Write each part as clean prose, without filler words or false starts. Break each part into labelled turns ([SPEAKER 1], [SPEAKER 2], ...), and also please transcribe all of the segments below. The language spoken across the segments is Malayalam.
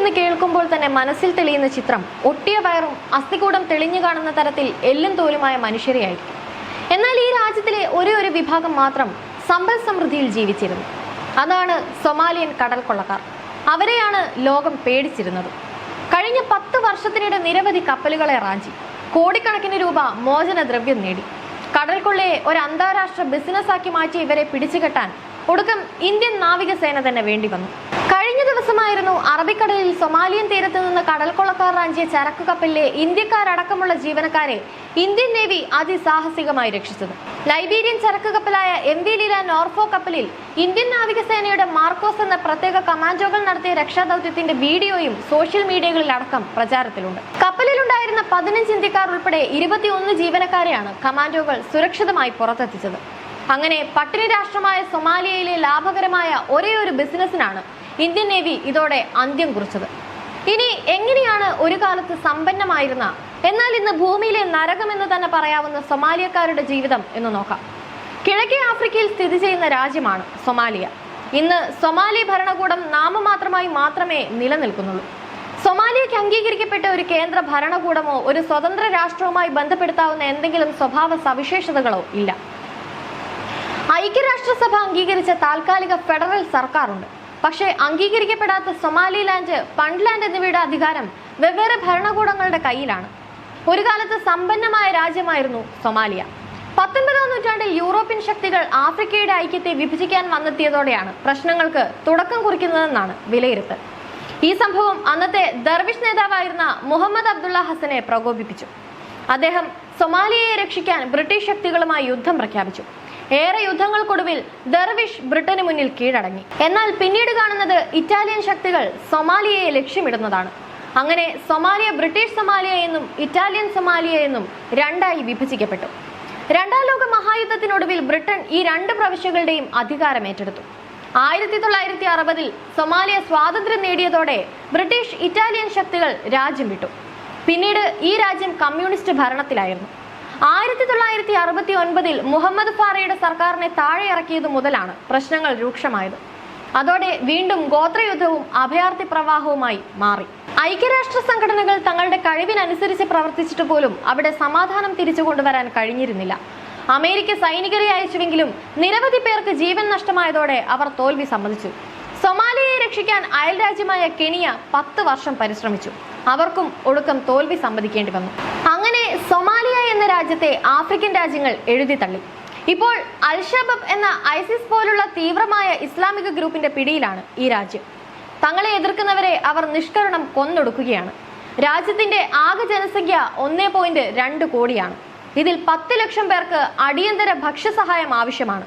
[SPEAKER 1] എന്ന് കേൾക്കുമ്പോൾ തന്നെ മനസ്സിൽ തെളിയുന്ന ചിത്രം ഒട്ടിയ വയറും അസ്ഥികൂടം തെളിഞ്ഞു കാണുന്ന തരത്തിൽ എല്ലും തോലുമായ മനുഷ്യരെയായിരിക്കും. എന്നാൽ ഈ രാജ്യത്തിലെ ഒരു വിഭാഗം മാത്രം സമ്പൽ സമൃദ്ധിയിൽ ജീവിച്ചിരുന്നു. അതാണ് സൊമാലിയൻ കടൽ കൊള്ളക്കാർ. അവരെയാണ് ലോകം പേടിച്ചിരുന്നത്. കഴിഞ്ഞ 10 വർഷത്തിനിടെ നിരവധി കപ്പലുകളെ റാഞ്ചി കോടിക്കണക്കിന് രൂപ മോചനദ്രവ്യം നേടി. കടൽ കൊള്ളയെ ഒരു അന്താരാഷ്ട്ര ബിസിനസ്സാക്കി മാറ്റി ഇവരെ പിടിച്ചുകെട്ടാൻ ഒടുക്കം ഇന്ത്യൻ നാവികസേന തന്നെ വേണ്ടി വന്നു. കഴിഞ്ഞ ദിവസമായിരുന്നു അറബിക്കടലിൽ സൊമാലിയൻ തീരത്ത് നിന്ന് കടൽ കൊള്ളക്കാർ റാഞ്ചിയ ചരക്കു കപ്പലിലെ ഇന്ത്യക്കാരടക്കമുള്ള ജീവനക്കാരെ ഇന്ത്യൻ നേവി അതിസാഹസികമായി രക്ഷിച്ചത്. ലൈബീരിയൻ ചരക്കു കപ്പലായ MV ലീല നോർഫോ കപ്പലിൽ ഇന്ത്യൻ നാവികസേനയുടെ മാർക്കോസ് എന്ന പ്രത്യേക കമാൻഡോകൾ നടത്തിയ രക്ഷാദൌത്യത്തിന്റെ വീഡിയോയും സോഷ്യൽ മീഡിയകളിലടക്കം പ്രചാരത്തിലുണ്ട്. കപ്പലിലുണ്ടായിരുന്ന 15 ഇന്ത്യക്കാർ ഉൾപ്പെടെ 21 ജീവനക്കാരെയാണ് കമാൻഡോകൾ സുരക്ഷിതമായി പുറത്തെത്തിച്ചത്. അങ്ങനെ പട്ടിണി രാഷ്ട്രമായ സൊമാലിയയിലെ ലാഭകരമായ ഒരേ ബിസിനസ്സിനാണ് ഇന്ത്യൻ നേവി ഇതോടെ അന്ത്യം കുറിച്ചത്. ഇനി എങ്ങനെയാണ് ഒരു കാലത്ത് സമ്പന്നമായിരുന്ന എന്നാൽ ഇന്ന് ഭൂമിയിലെ നരകമെന്ന് തന്നെ പറയാവുന്ന സൊമാലിയക്കാരുടെ ജീവിതം എന്ന് നോക്കാം. കിഴക്കേ ആഫ്രിക്കയിൽ സ്ഥിതി ചെയ്യുന്ന രാജ്യമാണ് സൊമാലിയ. ഇന്ന് സൊമാലി ഭരണകൂടം നാമമാത്രമായി മാത്രമേ നിലനിൽക്കുന്നുള്ളൂ. സൊമാലിയക്ക് അംഗീകരിക്കപ്പെട്ട ഒരു കേന്ദ്ര ഭരണകൂടമോ ഒരു സ്വതന്ത്ര രാഷ്ട്രവുമായി ബന്ധപ്പെടുത്താവുന്ന എന്തെങ്കിലും സ്വഭാവ സവിശേഷതകളോ ഇല്ല. ഐക്യരാഷ്ട്രസഭ അംഗീകരിച്ച താൽക്കാലിക ഫെഡറൽ സർക്കാരുണ്ട്. പക്ഷേ അംഗീകരിക്കപ്പെടാത്ത സൊമാലിലാൻഡ്, പണ്ട്ലാൻഡ് എന്നിവയുടെ അധികാരം വെവ്വേറെ ഭരണകൂടങ്ങളുടെ കയ്യിലാണ്. ഒരു കാലത്ത് സമ്പന്നമായ രാജ്യമായിരുന്നു സൊമാലിയ. 19ാം നൂറ്റാണ്ടിൽ യൂറോപ്യൻ ശക്തികൾ ആഫ്രിക്കയുടെ ഐക്യത്തെ വിഭജിക്കാൻ വന്നെത്തിയതോടെയാണ് പ്രശ്നങ്ങൾക്ക് തുടക്കം കുറിക്കുന്നതെന്നാണ് വിലയിരുത്തൽ. ഈ സംഭവം അന്നത്തെ ദർവിഷ് നേതാവായിരുന്ന മുഹമ്മദ് അബ്ദുള്ള ഹസനെ പ്രകോപിപ്പിച്ചു. അദ്ദേഹം സൊമാലിയയെ രക്ഷിക്കാൻ ബ്രിട്ടീഷ് ശക്തികളുമായി യുദ്ധം പ്രഖ്യാപിച്ചു. ഏറെ യുദ്ധങ്ങൾക്കൊടുവിൽ ദർവിഷ് ബ്രിട്ടന് മുന്നിൽ കീഴടങ്ങി. എന്നാൽ പിന്നീട് കാണുന്നത് ഇറ്റാലിയൻ ശക്തികൾ സൊമാലിയയെ ലക്ഷ്യമിടുന്നതാണ്. അങ്ങനെ സൊമാലിയ ബ്രിട്ടീഷ് സൊമാലിയ എന്നും ഇറ്റാലിയൻ സൊമാലിയ എന്നും രണ്ടായി വിഭജിക്കപ്പെട്ടു. 2ാം ലോക മഹായുദ്ധത്തിനൊടുവിൽ ബ്രിട്ടൻ ഈ 2 പ്രവിശ്യകളുടെയും അധികാരം ഏറ്റെടുത്തു. 1960-ൽ സൊമാലിയ സ്വാതന്ത്ര്യം നേടിയതോടെ ബ്രിട്ടീഷ് ഇറ്റാലിയൻ ശക്തികൾ രാജ്യം വിട്ടു. പിന്നീട് ഈ രാജ്യം കമ്മ്യൂണിസ്റ്റ് ഭരണത്തിലായിരുന്നു. 1969-ൽ മുഹമ്മദ് ഫാറയുടെ സർക്കാരിനെ താഴെ ഇറക്കിയതു മുതലാണ് പ്രശ്നങ്ങൾ രൂക്ഷമായത്. അതോടെ വീണ്ടും ഗോത്രയുദ്ധവും അഭയാർത്ഥി പ്രവാഹവുമായി മാറി. ഐക്യരാഷ്ട്ര സംഘടനകൾ തങ്ങളുടെ കഴിവിനനുസരിച്ച് പ്രവർത്തിച്ചിട്ട് പോലും അവിടെ സമാധാനം തിരിച്ചു കൊണ്ടുവരാൻ കഴിഞ്ഞിരുന്നില്ല. അമേരിക്ക സൈനികരെ അയച്ചുവെങ്കിലും നിരവധി പേർക്ക് ജീവൻ നഷ്ടമായതോടെ അവർ തോൽവി സമ്മതിച്ചു. സൊമാലിയയെ രക്ഷിക്കാൻ അയൽ രാജ്യമായ കെനിയ 10 വർഷം പരിശ്രമിച്ചു. അവർക്കും ഒടുക്കം തോൽവി സമ്മതിക്കേണ്ടി വന്നു. അങ്ങനെ സൊമാലിയ എന്ന രാജ്യത്തെ ആഫ്രിക്കൻ രാജ്യങ്ങൾ എഴുതി തള്ളി. ഇപ്പോൾ അൽ-ഷബാബ് എന്ന ഐസിസ് പോലുള്ള തീവ്രമായ ഇസ്ലാമിക ഗ്രൂപ്പിന്റെ പിടിയിലാണ് ഈ രാജ്യം. തങ്ങളെ എതിർക്കുന്നവരെ അവർ നിഷ്കരണം കൊന്നൊടുക്കുകയാണ്. രാജ്യത്തിന്റെ ആകെ ജനസംഖ്യ 1.2 കോടിയാണ്. ഇതിൽ 10 ലക്ഷം പേർക്ക് അടിയന്തര ഭക്ഷ്യസഹായം ആവശ്യമാണ്.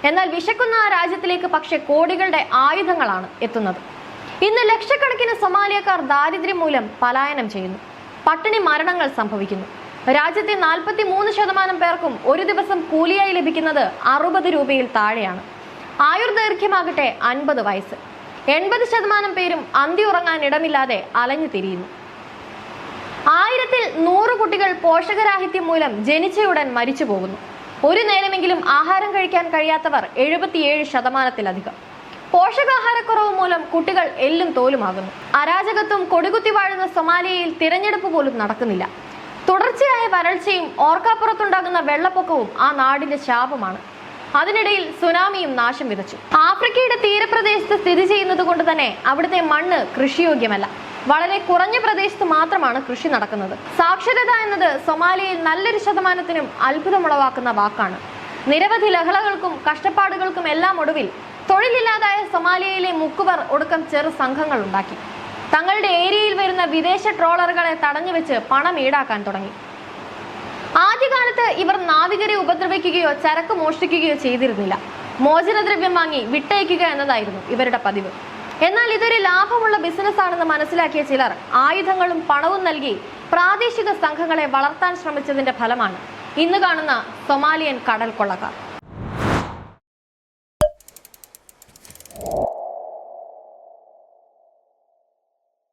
[SPEAKER 1] എന്നാൽ വിശക്കുന്ന ആ രാജ്യത്തിലേക്ക് പക്ഷേ കോടികളുടെ ആയുധങ്ങളാണ് എത്തുന്നത്. ഇന്ന് ലക്ഷക്കണക്കിന് സൊമാലിയക്കാർ ദാരിദ്ര്യം മൂലം പലായനം ചെയ്യുന്നു. പട്ടിണി മരണങ്ങൾ സംഭവിക്കുന്നു. രാജ്യത്തെ 43% പേർക്കും ഒരു ദിവസം കൂലിയായി ലഭിക്കുന്നത് 60 രൂപയിൽ താഴെയാണ്. ആയുർദൈർഘ്യമാകട്ടെ 50 വയസ്സ്. 80% പേരും അന്തി ഉറങ്ങാൻ ഇടമില്ലാതെ അലഞ്ഞു തിരിയുന്നു. 1000-ൽ 100 കുട്ടികൾ പോഷകരാഹിത്യം മൂലം ജനിച്ചയുടൻ മരിച്ചു പോകുന്നു. ഒരു നേരമെങ്കിലും ആഹാരം കഴിക്കാൻ കഴിയാത്തവർ 77%-ലധികം. പോഷകാഹാരക്കുറവ് മൂലം കുട്ടികൾ എല്ലും തോലുമാകുന്നു. അരാജകത്വം കൊടികുത്തി വാഴുന്ന സൊമാലിയയിൽ തിരഞ്ഞെടുപ്പ് പോലും നടക്കുന്നില്ല. തുടർച്ചയായ വരൾച്ചയും ഓർക്കാപ്പുറത്തുണ്ടാകുന്ന വെള്ളപ്പൊക്കവും ആ നാടിന്റെ ശാപമാണ്. അതിനിടയിൽ സുനാമിയും നാശം വിതച്ചു. ആഫ്രിക്കയുടെ തീരപ്രദേശത്ത് സ്ഥിതി ചെയ്യുന്നത് കൊണ്ട് തന്നെ അവിടുത്തെ മണ്ണ് കൃഷിയോഗ്യമല്ല. വളരെ കുറഞ്ഞ പ്രദേശത്ത് മാത്രമാണ് കൃഷി നടക്കുന്നത്. സാക്ഷരത എന്നത് സൊമാലിയയിൽ നല്ലൊരു ശതമാനത്തിനും അത്ഭുതമുളവാക്കുന്ന വാക്കാണ്. നിരവധി ലഹളകൾക്കും കഷ്ടപ്പാടുകൾക്കും എല്ലാം ഒടുവിൽ തൊഴിലില്ലാതായ സൊമാലിയയിലെ മുക്കുവർ ഒടുക്കം ചെറു സംഘങ്ങൾ ഉണ്ടാക്കി. തങ്ങളുടെ ഏരിയയിൽ വരുന്ന വിദേശ ട്രോളറുകളെ തടഞ്ഞു വെച്ച് പണം ഈടാക്കാൻ തുടങ്ങി. ആദ്യകാലത്ത് ഇവർ നാവികരെ ഉപദ്രവിക്കുകയോ ചരക്ക് മോഷ്ടിക്കുകയോ ചെയ്തിരുന്നില്ല. മോചനദ്രവ്യം വാങ്ങി വിട്ടയക്കുക എന്നതായിരുന്നു ഇവരുടെ പതിവ്. എന്നാൽ ഇതൊരു ലാഭമുള്ള ബിസിനസ് ആണെന്ന് മനസ്സിലാക്കിയ ചിലർ ആയുധങ്ങളും പണവും നൽകി പ്രാദേശിക സംഘങ്ങളെ വളർത്താൻ ശ്രമിച്ചതിന്റെ ഫലമാണ് ഇന്ന് കാണുന്ന സൊമാലിയൻ കടൽ കൊള്ളക്കാർ.